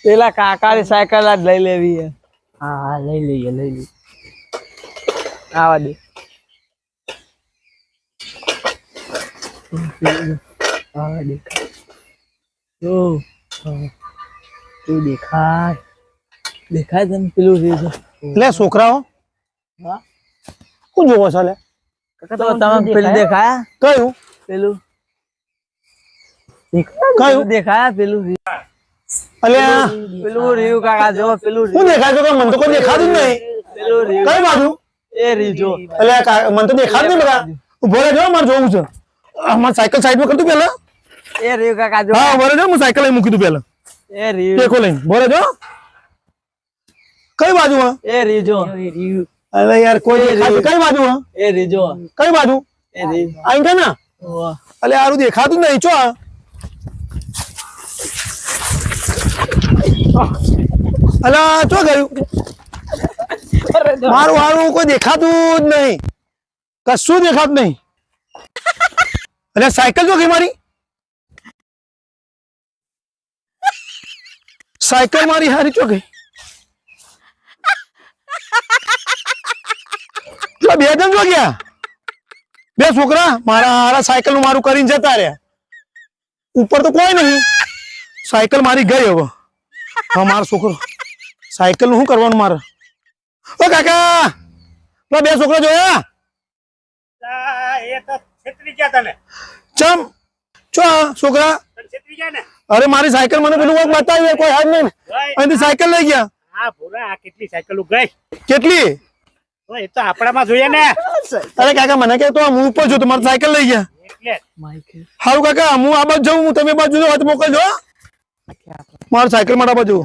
પેલા કાકાની સાયકલ જ લઈ લેવી હે. હા લઈ લઈએ આવા દે. હા દેખાય જો તું દેખાય તને પેલું રીઝ લે છોકરાઓ હા શું જોવો છો લે? તો તમે પેલું દેખાયા કયું પેલું કયું દેખાયા પેલું અલ્યા પેલું રીવ કાકા જો પેલું શું દેખાય છે? મને તો કોઈ દેખાતું જ નહીં. પેલું રીવ કઈ બાજુ? એ રીવ જો અલ્યા મને તો દેખાતું નહીં બધા. ઉભો રહેજો મારે જોવું છે. મારે સાયકલ સાઈડમાં કરતું પેલા. એ રીવ કાકા જો હા ઉભો રહેજો હું સાયકલ લઈ મૂકી દઉં પેલા. એ રીવ ટેકો લઈને ઉભો રહેજો. કઈ બાજુ હા? એ રીવ જો અરે યાર કોઈ દેખાતું કઈ બાજુ હા? એ રીવ જો કઈ બાજુ? એ રીવ આઈ કે ના? અલે આરું દેખાતું નહીં ચો. અલા ચો ગયું મારું હારું કોઈ દેખાતું જ નહીં. કશું દેખાતું નહીં. અલે સાયકલ જો ગઈ મારી. સાયકલ મારી હારી ચો ગઈ. બે જણ જો ગયા. બે છોકરા મારા હારા સાયકલ નું મારું કરીને જતા રહ્યા. ઉપર તો કોઈ નહીં. સાયકલ મારી ગઈ હવે. હા મારો છોકરો સાયકલ નું શું કરવાનું મારે? ઓ કાકા બે છોકરા જોયા? ચમ ચો છોકરા અરે મારી સાયકલ મને પેલું બતાવી કોઈ હાથ નહીં અહીંથી સાયકલ લઈ ગયા. હા ભૂરા કેટલી સાયકલો ગઈ કેટલી? એ તો આપણામાં જોઈએ ને અરે કાકા મને કે તો હું ઉપર છું તમારી સાયકલ લઈ ગયા. એટલે સારું કાકા હું આ બાજુ જાઉં હું તમે બાજુ હાથ મોકલજો. મારું સાયકલ માટે બાજુ